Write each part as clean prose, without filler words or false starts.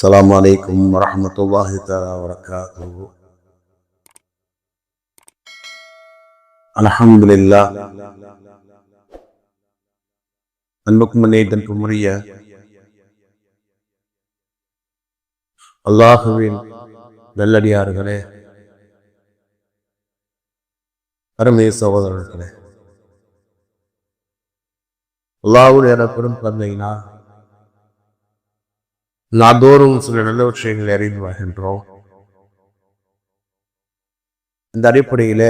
السلام عليكم ورحمة الله تعالى وبركاته. الحمد لله. அன்புக்கும் நேயத்திற்கும் உரிய அல்லாஹுவின் நல்லடியார்களே, அருமை சகோதரர்களே, அல்லாஹ்வுடைய பெரும் கருணையினால் நாள்தோறும் சில நல்ல விஷயங்களை அறிந்து வருகின்றோம். இந்த அடிப்படையிலே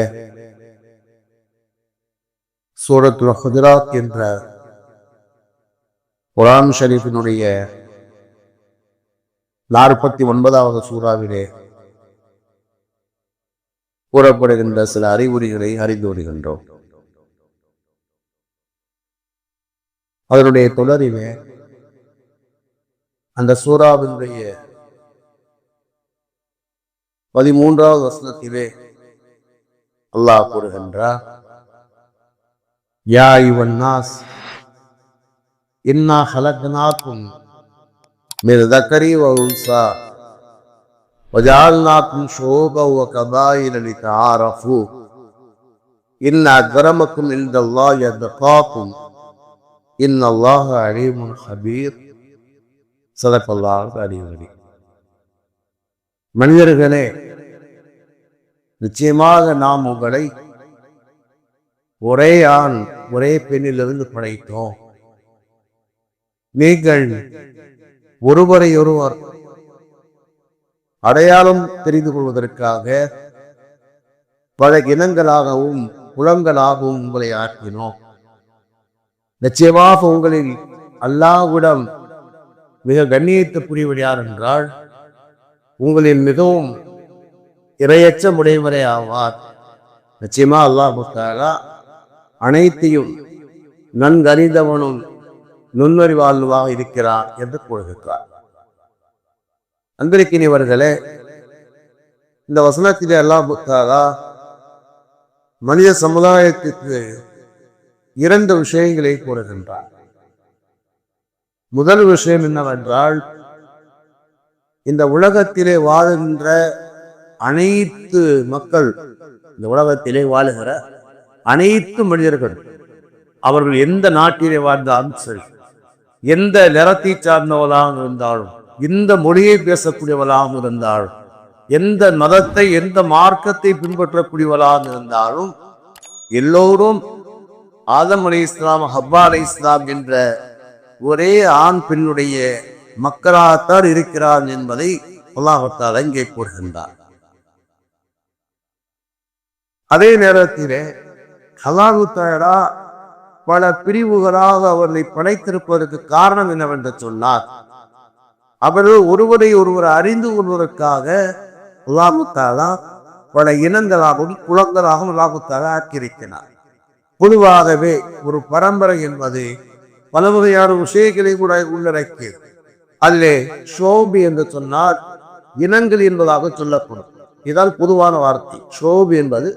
சூரத்துல் ஹுஜராத் என்ற குர்ஆன் ஷரீஃபினுடைய 49வது சூறாவிலே கூறப்படுகின்ற சில அறிகுறிகளை அறிந்து வருகின்றோம். அதனுடைய தொடரிலே அந்த சூறாவினுடைய 13வது வசனத்திலே அல்லாஹ் கூறுகின்றார், யா அய்யுஹன் நாஸ் இன்னா ஹலக்னாக்கும் மின் ذكر وأنثى وجعلناكم شعوبا وقبائل لتعارفوا إن أكرمكم عند الله أتقاكم إن الله عليم خبير. ஸதகல்லாஹுல் அலீம். மனிதர்களே, நிச்சயமாக நாம் உங்களை ஒரே ஆண் ஒரே பெண்ணிலிருந்து படைத்தோம். நீங்கள் ஒருவரை ஒருவர் அடையாளம் தெரிந்து கொள்வதற்காக பல இனங்களாகவும் குலங்களாகவும் உங்களை ஆக்கினோம். நிச்சயமாக உங்களில் அல்லாஹ்விடம் மிக கண்ணியத்தை புரியவர் யார் என்றால் உங்களில் மிகவும் இரையச்சம் உடையவரே ஆவார். நிச்சயமா அல்லாஹ் தஆலா அனைத்தையும் நன்கறிந்தவனும் நுண்ணறிவாழ்வாக இருக்கிறார் என்று கூறுகிறார். அன்பிற்கினியவர்களே, இந்த வசனத்திலே அல்லாஹ் தஆலா மனித சமுதாயத்திற்கு 2 விஷயங்களை கூறுகின்றார். முதல் விஷயம் என்னவென்றால், இந்த உலகத்திலே வாழுகின்ற அனைத்து மக்கள், இந்த உலகத்திலே வாழுகிற அனைத்து மனிதர்கள், அவர்கள் எந்த நாட்டிலே வாழ்ந்தாலும் சரி, எந்த நிறத்தை சார்ந்தவர்களாக இருந்தாலும், எந்த மொழியை பேசக்கூடியவர்களாக இருந்தாலும், எந்த மதத்தை எந்த மார்க்கத்தை பின்பற்றக்கூடியவர்களாக இருந்தாலும், எல்லோரும் ஆதம் அலைஹிஸ்ஸலாம் ஹவ்வா அலைஹிஸ்ஸலாம் என்ற ஒரே ஆண் பெண்ணுடைய மக்களாகத்தான் இருக்கிறார் என்பதை அல்லாஹ் தஆலா இங்கே கூறுகின்றார். அதே நேரத்திலே அல்லாஹ் தஆலா பல பிரிவுகளாக அவர்களை படைத்திருப்பதற்கு காரணம் என்னவென்று சொன்னார், அவர்கள் ஒருவரை ஒருவர் அறிந்து கொள்வதற்காக அல்லாஹ் தஆலா பல இனங்களாகவும் குலங்களாகவும் அல்லாஹ் தஆலா ஆக்கியிருக்கிறார். பொதுவாகவே ஒரு பரம்பரை என்பது பல வகையான விஷயங்களை கூட உள்ளடக்கியது. அதிலே ஷோபி என்று சொன்னால் இனங்கள் என்பதாக சொல்லப்படும். இதால் பொதுவான வார்த்தை. ஷோபி என்பது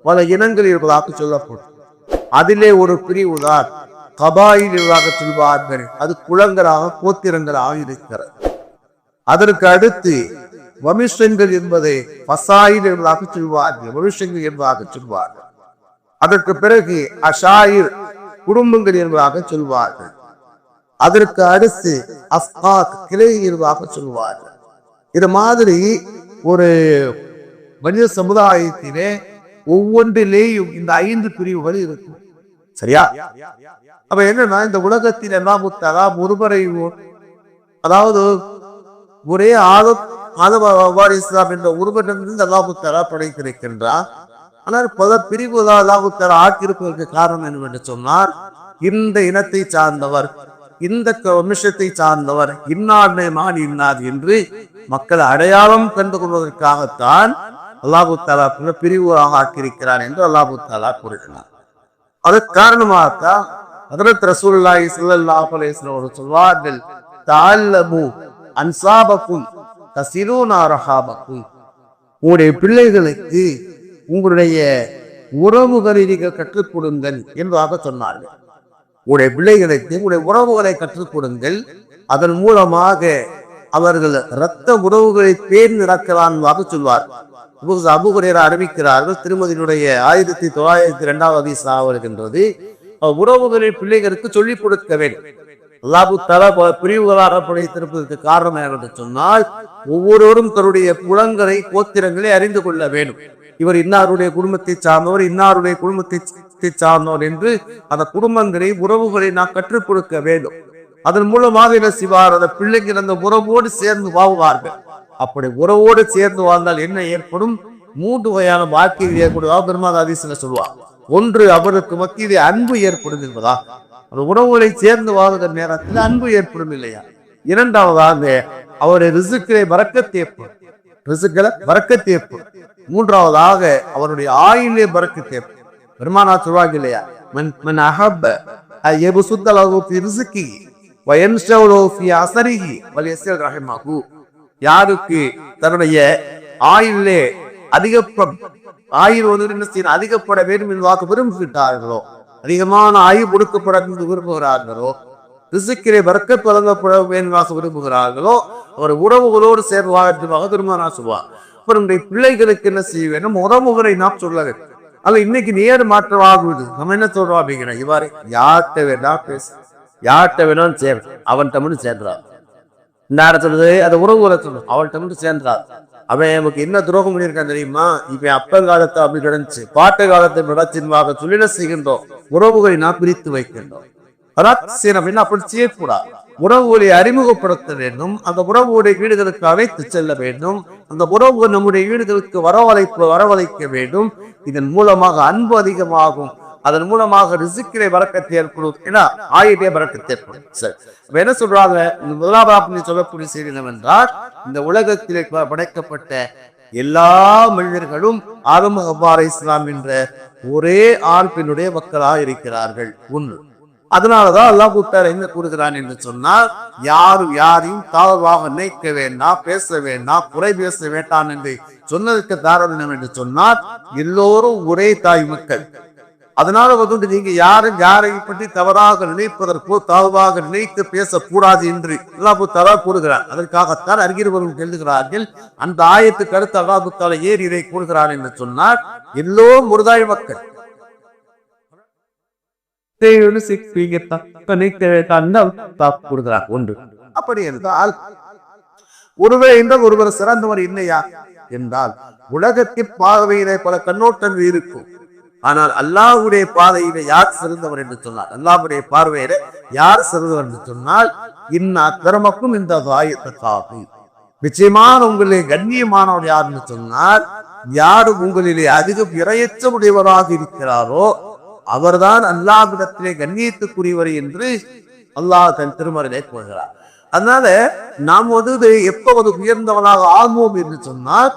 பல இனங்கள் என்பதாக சொல்லப்படும். அதிலே ஒரு பிரிவுதான் கபாயில் என்பதாக சொல்வார்கள். அது குலங்களாக கோத்திரங்களாக இருக்கிறது. அதற்கு அடுத்து வம்சங்கள் என்பதை பசாயில் என்பதாக சொல்வார்கள். வம்சங்கள் என்பதாக சொல்வார்கள். அதற்கு பிறகு அஷாயிர் குடும்பங்கள் என்பதாக சொல்வார்கள். அதற்கு அடுத்து அஸ்காத் கிளை என்பதாக சொல்வார்கள். இது மாதிரி ஒரு மனித சமுதாயத்திலே ஒவ்வொன்றிலேயும் இந்த 5 பிரிவுகள் இருக்கும். சரியா? அப்ப என்னன்னா, இந்த உலகத்தில் எல்லாம் ஒருவரை, அதாவது ஒரே ஆதம் இஸ்லாம் என்ற ஒருவரிடமிருந்து அல்லாஹ் தஆலா படைத்திருக்கின்றார். ஆனால் பல பிரிவுகள் அல்லாஹ் தஆலா ஆக்கியிருப்பதற்கு காரணம் என்னவென்று சொன்னார், இந்த இனத்தை சார்ந்தவர், இந்த வம்சத்தை சார்ந்தவர், இன்னார் இன்னார் என்று மக்கள் அடையாளம் கண்டு கொள்வதற்காகத்தான் அல்லாஹ் தஆலா பல பிரிவுகளாக ஆக்கியிருக்கிறார் என்று அல்லாஹ் தஆலா கூறுகிறார். அதற்கு காரணமாகத்தான் ஹஜ்ரத் ரசூலுல்லாஹி ஸல்லல்லாஹு அலைஹி வஸல்லம் சொல்வார்கள், தஅல்லமு அன்சாபக்கும் தஸிலூனா ரஹாபக்கும். உங்களுடைய பிள்ளைகளுக்கு உங்களுடைய உறவுகளை நீங்கள் கற்றுக் கொடுங்கள் என்பதாக சொன்னார்கள். உங்களுடைய பிள்ளைகளுக்கு உங்களுடைய உறவுகளை கற்றுக் கொடுங்கள், அதன் மூலமாக அவர்கள் இரத்த உறவுகளை பேர்ந்து நடக்கலான்வாக சொல்வார். அபூ ஹுரைரா அறிவிக்கிறார்கள், திருமதியினுடைய 1902 ஹதீஸாக வருகின்றது, உறவுகளை பிள்ளைகளுக்கு சொல்லிக் கொடுக்க வேண்டும். அல்லாஹ் தஆலா பிரிவுகளாக படைத்திருப்பதற்கு காரணம் என்று சொன்னால், ஒவ்வொருவரும் தன்னுடைய குலங்களை கோத்திரங்களை அறிந்து கொள்ள வேண்டும். இவர் இன்னாருடைய குடும்பத்தை சார்ந்தவர், இன்னாருடைய குடும்பத்தை சார்ந்தவர் என்று அந்த குடும்பங்களை உறவுகளை நாம் கற்றுக் கொடுக்க வேண்டும். அதன் மூலமாக என்ன செய்வார், அந்த பிள்ளைகள் அந்த உறவோடு சேர்ந்து வாழ்வார்கள். அப்படி உறவோடு சேர்ந்து வாழ்ந்தால் என்ன ஏற்படும், 3 வகையான வாழ்க்கையில் ஏற்படுவதாக பெருமாள் ஹதீஸ்ல சொல்வார். ஒன்று, அவருக்கு மத்தியிலே அன்பு ஏற்படும் என்பதா, அந்த உறவுகளை சேர்ந்து வாழ்கிற நேரத்தில் அன்பு ஏற்படும் இல்லையா. இரண்டாவதாக அவருடைய ரிசுக்களை பரக்கத் ஏற்படும், பரக்கத் ஏற்படும். மூன்றாவதாக அவருடைய ஆயுளே பரக்கத் ஏற்படும். பெருமானா சொல்வாங்க இல்லையா, மன் அஹப்ப யபசுத்த லஹு ஃபி ரிஸ்கிஹி வ யன்ஷவு லஹு ஃபி அஸரிஹி வல்யஸில் ரஹிமஹு. யாருக்கு தன்னுடைய ஆயுளே அதிகப்பட வேண்டும் என்று விரும்புகிறார்களோ, அதிகமான ஆயுள் கொடுக்கப்பட விரும்புகிறார்களோ, ரிசுக்கிலே பரக்கத் வழங்கப்பட வேண்டும் விரும்புகிறார்களோ, அவர் உறவுகளோடு சேர்வாக பெருமானா சொல்வார். அப்புறம் பிள்ளைகளுக்கு என்ன செய்ய வேண்டும், உறவுகளை நாம் சொல்ல வேண்டும். ஆனா இன்னைக்கு நேர் மாற்றமாகுது. நம்ம என்ன சொல்றோம் அப்படிங்கிற, இவ்வாறு யார்கிட்ட வேணா பேச, யார்கிட்ட வேணாலும் சேர், அவன்கிட்ட மட்டும் சேர்ந்துறான். இந்த சொல்றது அந்த உறவுகளை சொல்லணும், அவள்கிட்ட மட்டும் சேர்ந்துறான். அவன் நமக்கு என்ன துரோகம் பண்ணியிருக்கான் தெரியுமா, இப்ப அப்பங்காலத்தை அப்படி கிடந்துச்சு, பாட்ட காலத்தை நடத்தின்பாக சொல்லிட செய்கின்றோம். உறவுகளை நாம் பிரித்து வைக்கின்றோம். அதான் அப்படி செய்யக்கூடாது. உறவுகளை அறிமுகப்படுத்த வேண்டும், அந்த உறவுடைய வீடுகளுக்கு அழைத்து செல்ல வேண்டும், அந்த உறவு நம்முடைய வீடுகளுக்கு வரவழைக்க வேண்டும். இதன் மூலமாக அன்பு அதிகமாகும், அதன் மூலமாக ரிசுக்கிலே பரக்கத் ஏற்படும், ஏன்னா ஆயுளே பரக்கத் ஏற்படும். சரி, என்ன சொல்றாங்க, முதலாவது சொல்லக்கூடிய செய்தி என்னவென்றால், இந்த உலகத்திலே படைக்கப்பட்ட எல்லா மனிதர்களும் ஆதம் ஹவ்வா அலைஹிஸ்ஸலாம் என்ற ஒரே ஆண் பெண்ணுடைய மக்களாக இருக்கிறார்கள். ஒன்று, அதனாலதான் அல்லாஹ் தஆலா என்ன கூறுகிறான் என்று சொன்னால், யாரும் யாரையும் தாழ்வாக நினைக்க வேண்டாம், பேச வேண்டாம், குறை பேச வேண்டாம் என்று சொன்னதுக்கு காரணம் என்று சொன்னால், எல்லோரும் ஒரே தாய் மக்கள். அதனால நீங்க யாரும் யாரை பற்றி தவறாக நினைப்பதற்கோ தாழ்வாக நினைத்து பேசக்கூடாது என்று அல்லாஹ் தஆலா கூறுகிறார். அதற்காகத்தான் அறிஞர்கள் எழுதுகிறார்கள், அந்த ஆயத்துக்கு அடுத்து அல்லாஹ் தஆலா ஏன் இதை கூறுகிறார் என்று சொன்னால், எல்லோரும் ஒரு தாய் மக்கள். ஒன்று, அப்படி என்றால் ஒருவர் சிறந்தவர் இல்லையா என்றால், உலகத்தின் பார்வையிலே பல கண்ணோட்டங்கள் இருக்கும். ஆனால் அல்லாஹ்வுடைய பாதையில யார் சிறந்தவர் என்று சொன்னார், அல்லாஹ்வுடைய பார்வையில யார் சிறந்தவர் என்று சொன்னால், அக்கிரமக்கும் இந்த தாயத்துக்காக, நிச்சயமான உங்களிலே கண்ணியமானவர் யார் என்று சொன்னால், யாரு உங்களிலே அதிகம் இரையற்றமுடையவராக இருக்கிறாரோ அவர்தான் அல்லாஹ்விடத்திலே கண்ணியத்துக்குரியவர் என்று அல்லாஹ் தன் திருமறையிலே கூறுகிறார். அதனால நாம் எப்போது உயர்ந்தவனாக ஆகுவோம் என்று சொன்னால்,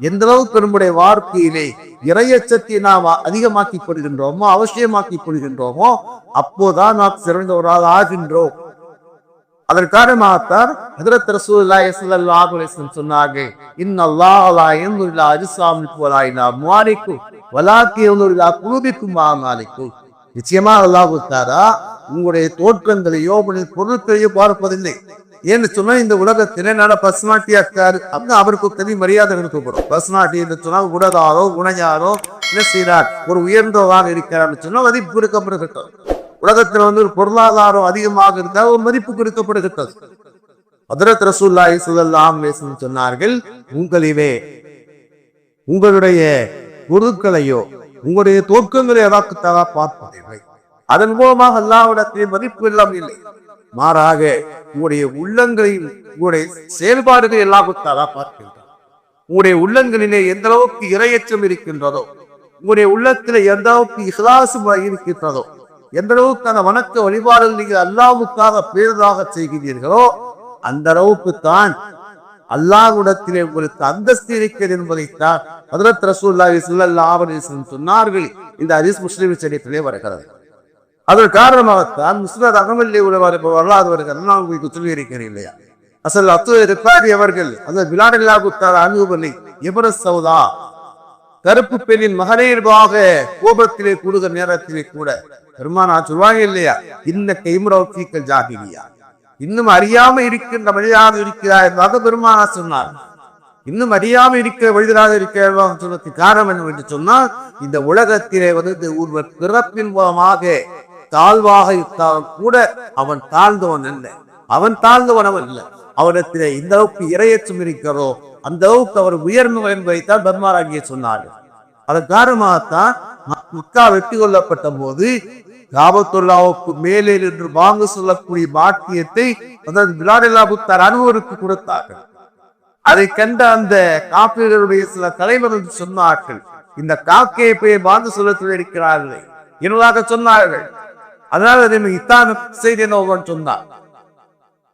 எந்த அளவுக்கு நம்முடைய வாழ்க்கையிலே இறையச்சத்தை நாம் அதிகமாக்கிக் கொள்கின்றோமோ, அவசியமாக்கிக் கொள்கின்றோமோ, அப்போதான் நாம் சிறந்தவராக ஆகின்றோம். அதற்காகத்தான் ஹஜ்ரத் ரசூலுல்லாஹி ஸல்லல்லாஹு அலைஹி வஸல்லம் சொன்னார்கள், இன்னல்லாஹ லா யன்துரு இலா அஜ்சாமிக்கும் வலா இலா அம்வாலிக்கும் வலாக்கின் யன்துரு இலா குலூபிக்கும் வ அமாலிக்கும். நிச்சயமாக அல்லாஹ் தஆலா உங்களுடைய தோற்றங்களையோ பொருட்களையோ பார்ப்பதில்லை. ஏன்னு சொன்னா, இந்த உலகத்திலே நல்ல பர்சனாலிட்டியா இருக்காரு, அவருக்கு தனி மரியாதை கொடுக்கப்படும். பர்சனாலிட்டி என்று சொன்னால் குணதாரோ குணஞாரோ என்ன செய்யறார், ஒரு உயர்ந்தவாக இருக்கிறார் சொன்னால் மதிப்பு கொடுக்கப்படுகிறது. உலகத்துல ஒரு பொருளாதாரம் அதிகமாக இருந்தால் ஒரு மதிப்பு கொடுக்கப்படுகிறது. ஹஜ்ரத் ரசூலுல்லாஹி ஸல்லல்லாஹு அலைஹி வஸல்லம் சொன்னார்கள், உங்களுடைய பொருட்களையோ உங்களுடைய தோற்றங்களை அதாக்குத்தாக பார்ப்பதில்லை. அதன் மூலமாக அல்லாஹ்விடத்திலே மதிப்பு எல்லாம் இல்லை, மாறாக உங்களுடைய உள்ளங்களில் உங்களுடைய செயல்பாடுகள் எல்லாத்தாக பார்க்கின்றார். உங்களுடைய உள்ளங்களிலே எந்த அளவுக்கு இரையச்சம் இருக்கின்றதோ, உங்களுடைய உள்ளத்திலே எந்த அளவுக்கு இஹ்லாஸ் இருக்கின்றதோ, எந்த அளவுக்கு அந்த வணக்க வழிபாடுகள் நீங்கள் அல்லாஹ்வுக்காக பேருதாக செய்கிறீர்களோ, அந்த அளவுக்கு தான் அல்லாஹ்விடத்திலே உங்களுக்கு அந்தஸ்து இருக்கிறது என்பதைத்தான் ஹஜ்ரத் ரசூலுல்லாஹி ஸல்லல்லாஹு அலைஹி வஸல்லம் சொன்னார்கள். இந்த ஹதீஸ் முஸ்லிம் சரித்திலே வருகிறது. அதன் காரணமாகத்தான் முஸ்லிம் அகமல்லே வரலாறு வருகிறது. நான் உங்களுக்கு சொல்லி இருக்கிறேன் இல்லையா, அசல் அத்துப்பாரி அவர்கள் அந்த விளாடல்லா குத்தார அணுகுபலை எபரஸ் சௌதா கருப்பு பெண்ணின் மகனேர்வாக கோபத்திலே கூடுகிற நேரத்திலே கூட பெருமானா சொல்வாங்க இல்லையா, இன்ன கைமுறவுக்கீக்கள் ஜாகிலியா, இன்னும் அறியாம இருக்கின்ற மனிதராக இருக்கிறார் என்பதாக பெருமானா சொன்னார். இன்னும் அறியாம இருக்கிற மனிதராக இருக்கிற சொல்றதுக்கு காரணம் என்னவென்று சொன்னால், இந்த உலகத்திலே ஒருவர் பிறப்பின் மூலமாக தாழ்வாக இருந்தாலும் கூட அவன் தாழ்ந்தவன் அல்ல, அவன் தாழ்ந்தவன் அவன் இல்லை. அவரிடத்திலே இந்த அளவுக்கு இரையச்சம் இருக்கிறதோ அந்த அளவுக்கு அவர் உயர்ந்தவர் என்பதைத்தான் பெருமானார் சொன்னார்கள். அதன் காரணமாகத்தான் மக்கா வெற்றி கொள்ளப்பட்ட போது காபத்துல்லாவுக்கு மேலே நின்று வாங்க சொல்லக்கூடிய பாக்கியத்தை அனுபவருக்கு கொடுத்தார்கள். அதை கண்ட அந்த காப்பீர்களுடைய சில தலைவர்கள் சொன்னார்கள், இந்த காக்கையை போய் வாங்க சொல்ல இருக்கிறார்கள் என்பதாக சொன்னார்கள். அதனால இத்தான் செய்தி சொன்னார்,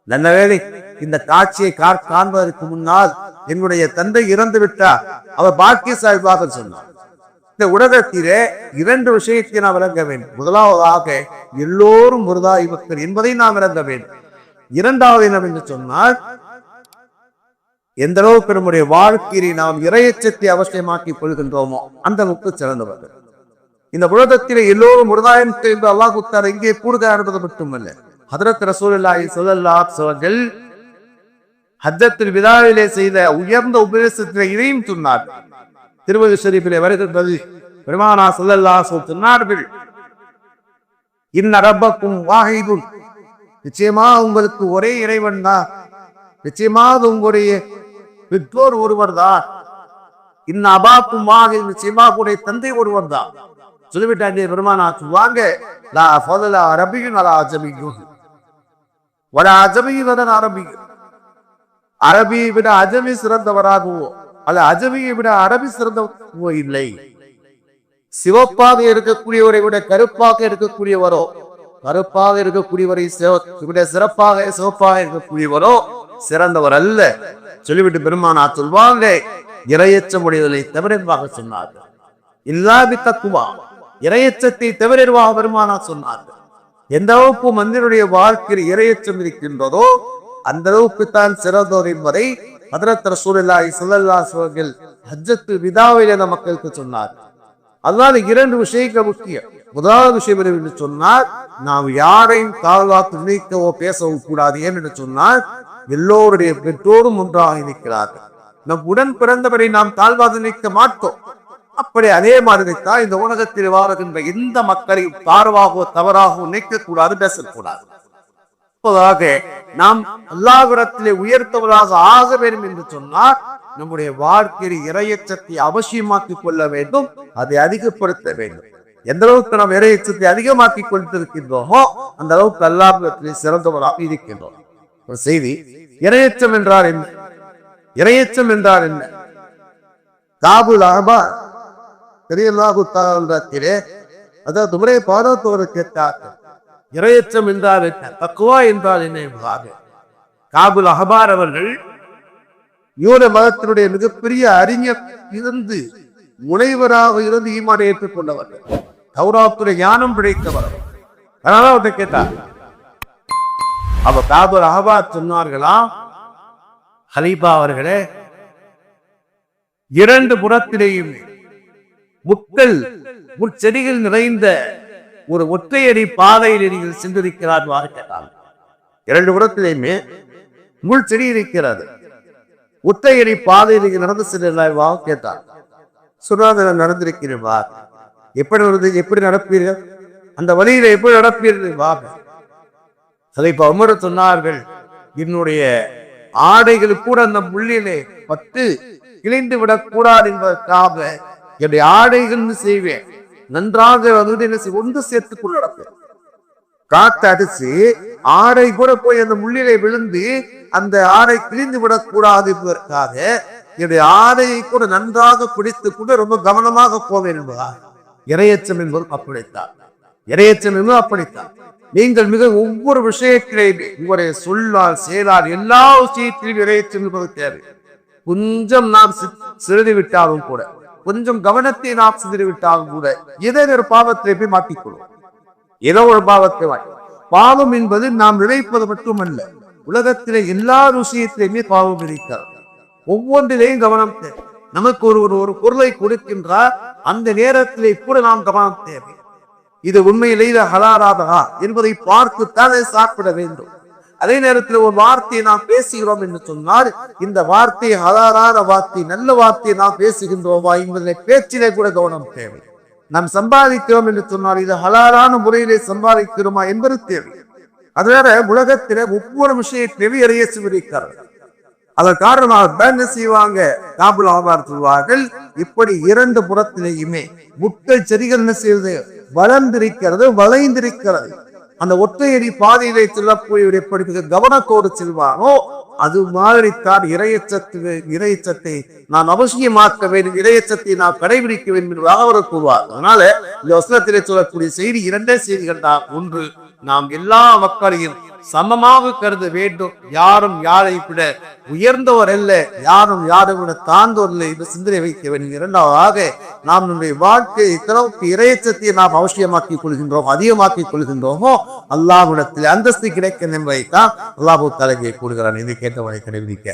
நல்ல வேளை இந்த காட்சியை காண்பதற்கு முன்னால் என்னுடைய தந்தை இறந்து விட்டார், அவர் பாக்கியசாலியாக சொன்னார். இந்த உலகத்திலே 2 விஷயத்தை நாம் விளங்க வேண்டும். முதலாவதாக எல்லோரும் முருதாய் பக்தர் என்பதை நாம் விளங்க வேண்டும். இரண்டாவது என்னவென்று சொன்னால், எந்த அளவுக்கு நம்முடைய வாழ்க்கையை நாம் இறையச்சத்தை அவசியமாக்கிக் கொள்கின்றோமோ அந்த அளவுக்கு சிறந்தவர்கள். இந்த உலகத்திலே எல்லோரும் முருதாயம் என்று அல்லாஹ் தஆலா இங்கே கூறுகிறார் என்பது மட்டுமல்ல, ஹஜ்ரத் ரசூலுல்லாஹி ஸல்லல்லாஹு அலைஹி வஸல்லம் ஹஜ்ஜத்துல் விதாவிலே செய்த உயர்ந்த உபதேசத்திலே இதையும் சொன்னார். திருமதி ஷரீஃபிலே வருகின்றது, பெருமானா ஸல்லல்லாஹு அலைஹி வஸல்லம் சொன்னார்கள், இன்ன ரப்பக்கும் வாஹிதுன், நிச்சயமாக உங்களுக்கு ஒரே இறைவன் தான், நிச்சயமாக உங்களுடைய பெற்றோர் ஒருவர் தான். இன்ன அபாக்கும் வாஹித், நிச்சயமாக உங்களுடைய தந்தை ஒருவர் தான். சொல்லிவிட்டாங்க பெருமானா சொல்லுவாங்க, லா ஃபதல அரபியுன் அலா அஜமியுன் வலா அஜமியுன் அலா அரபியுன், அரபியை விட அஜமி சிறந்தவராகவோ அல்ல அஜமியை விட அரபி சிறந்தவோ இல்லை. சிவப்பாக இருக்கக்கூடியவரை விட கருப்பாக இருக்கக்கூடியவரோ, கருப்பாக இருக்கக்கூடியவரை சிறப்பாக சிவப்பாக இருக்கக்கூடியவரோ சிறந்தவர் அல்ல. சொல்லிவிட்டு பெருமானா சொல்வாங்க, இரையச்சமுடையதை தவிரவாக சொன்னார்கள். இல்லாபி தக்குவா, இரையச்சத்தை தவிரவாக பெருமானா சொன்னார்கள். எந்த அளவுக்கு மனிதனுடைய வாழ்க்கையில் இரையச்சம் இருக்கின்றதோ அந்த அளவுக்கு தான் சிறந்தோர் என்பதை ஹஜ்ரத் ரசூலுல்லாஹி ஸல்லல்லாஹு அலைஹி வஸல்லம் ஹஜ்ஜத்துல் விதாவிலே மக்களுக்கு சொன்னார். அதனால 2 விஷயங்கள் முக்கியம். முதலாவது விஷயம் என்று சொன்னால், நாம் யாரையும் தாழ்வாக்கு நினைக்கவோ பேசவோ கூடாது. ஏன்னு சொன்னால், எல்லோருடைய பெற்றோரும் ஒன்றாக இருக்கிறார்கள். நம் உடன் பிறந்தவரை நாம் தாழ்வாக நினைக்க மாட்டோம். அப்படி அதே மாதிரி தான் இந்த உலகத்தில் வாழ்கின்ற எந்த மக்களையும் தாழ்வாகவோ தவறாகவோ நினைக்க கூடாது, பேசக்கூடாது. நாம் அல்லாஹ்விடத்திலே உயர்த்தவராக ஆக வேண்டும் என்று சொன்னால், நம்முடைய வாழ்க்கையை இரையச்சத்தை அவசியமாக்கிக் கொள்ள வேண்டும், அதை அதிகப்படுத்த வேண்டும். எந்த அளவுக்கு நாம் இரையச்சத்தை அதிகமாக்கிக் கொண்டிருக்கின்றோமோ அந்த அளவுக்கு அல்லாஹ்விடத்திலே சிறந்தவராக இருக்கின்றோம். ஒரு செய்தி, இரையச்சம் என்றால் என்ன? இரையச்சம் என்றால் என்ன? காபுல் அஹ்பார் ரலியல்லாஹு தஆலா அதாவது துமரே பாடத்தோடு கேட்டார்கள், இரையச்சம் என்றால் என்ன, தக்வா என்றால் என்ன என்பதாக. காபுல் அஹ்பார் அவர்கள் யூத மதத்தினுடைய மிகப்பெரிய அறிஞர் இருந்து முனைவராக இருந்து ஈமானை ஏற்றுக் கொண்டவர்கள், தௌராத்துடைய ஞானம் பிழைத்தவர். அதனால அவர்கிட்ட கேட்டார். அவ காபுல் அஹ்பார் சொன்னார்களா, ஹலீஃபா அவர்களே, 2 புறத்திலேயும் முட்செடிகள் நிறைந்த ஒரு ஒற்றையடி பாதையில் நீங்கள் சென்றிருக்கிறார் கேட்டால், 2 புறத்திலேயுமே முள் செடி இருக்கிறது, ஒற்றையடி பாதையில் நீங்கள் நடந்து செல்ல கேட்டார். சொன்னாங்க, நடந்திருக்கிறீர்களா? எப்படி வருது, எப்படி நடப்பீர்கள், அந்த வழியில எப்படி நடப்பீர்கள் வாங்க. ஹலீஃபா உமர் சொன்னார்கள், என்னுடைய ஆடைகள் கூட அந்த முள்ளிலே பட்டு கிழிந்து விடக்கூடாது என்பதற்காக என்னுடைய ஆடைகள் செய்வேன், நன்றாக ஒன்று சேர்த்துக் கொள்ள நடப்பேன். காத்து அடிச்சு ஆடை கூட போய் அந்த முள்ளிலே விழுந்து அந்த ஆடை கிழிந்து விடக்கூடாது என்பதற்காக என்னுடைய ஆடையை கூட நன்றாக பிடித்து கூட ரொம்ப கவனமாக போவேன் என்பதா. இரையச்சம் என்பது அப்படித்தான், இரையச்சம் என்பது அப்படித்தான். நீங்கள் மிக ஒவ்வொரு விஷயத்திலேயுமே உங்களுடைய சொல்லால் செயலால் எல்லா விஷயத்திலும் இரையச்சம் என்பது தேவை. கொஞ்சம் நாம் சிறிது விட்டாலும் கூட, கொஞ்சம் கவனத்தை நாம் சிதறிவிட்டாலும் கூட ஏதோ ஒரு பாவத்தை போய் மாற்றிக்கொள்வோம். ஏதோ ஒரு பாவத்தை பாவம் என்பது நாம் நினைப்பது மட்டுமல்ல, உலகத்திலே எல்லா விஷயத்திலையுமே பாவம் இருக்கிறது. ஒவ்வொன்றிலேயும் கவனம் தேவை. நமக்கு ஒரு பொருளை கொடுக்கின்றார், அந்த நேரத்திலே கூட நாம் கவனம் தேவை. இது உண்மையிலேயே ஹலாலாதா என்பதை பார்த்துத்தானே சாப்பிட வேண்டும். அதே நேரத்தில் ஒரு வார்த்தையை நாம் பேசுகிறோம் என்று சொன்னால் இந்த வார்த்தை ஹலாலான வார்த்தை, நல்ல வார்த்தையை நாம் பேசுகின்றோமா என்பதை பேச்சிலே கூட கவனம் தேவை. நாம் சம்பாதிக்கிறோம் என்று சொன்னால் இது ஹலாலான முறையிலே சம்பாதிக்கிறோமா என்பது தேவை. அதுவேற உலகத்திலே ஒவ்வொரு விஷயத்திலே இறைய சிவரிக்கிறார். அதன் காரணமாக என்ன செய்வாங்க, காபுல் ஆவார் சொல்வார்கள், இப்படி இரண்டு புறத்திலேயுமே முட்கள் செடிகள் என்ன செய்வது, வளர்ந்திருக்கிறது, வளைந்திருக்கிறது. அந்த ஒற்றையடி பாதையிலே செல்லக்கூடிய எப்படி கவனத்தோடு செல்வானோ அது மாதிரித்தான் இறையச்சத்தை நான் அவசியமாக்க வேண்டும், இறையச்சத்தை நான் கடைபிடிக்க வேண்டும் என்பதாக அவர் கூறுவார். அதனால இந்த வசனத்திலே சொல்லக்கூடிய செய்தி இரண்டே செய்திகள் தான். ஒன்று, நாம் எல்லா மக்களையும் சமமாக கருத வேண்டும், யாரும் யாரை விட உயர்ந்தவர் அல்ல, யாரும் யாரை விட தாழ்ந்தவர் இல்லை என்று சிந்தனை வைக்க வேண்டும். இரண்டாவதாக, நாம் நம்முடைய வாழ்க்கை இத்தளவுக்கு இறையச்சத்தை நாம் அவசியமாக்கிக் கொள்கின்றோம், அதிகமாக்கிக் கொள்கின்றோமோ அல்லாஹ்விடத்தில் அந்தஸ்து கிடைக்கும் என்பதைத்தான் அல்லாஹ் தலகை கூறுகிறான். இதை கேட்டவனை கடைபிடிக்க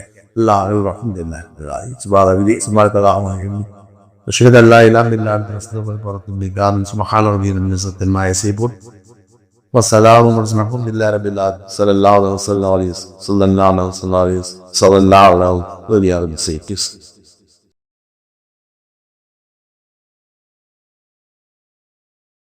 والسلام عليكم بالله رب العالمين صلى الله عليه وسلم صلى الله عليه وسلم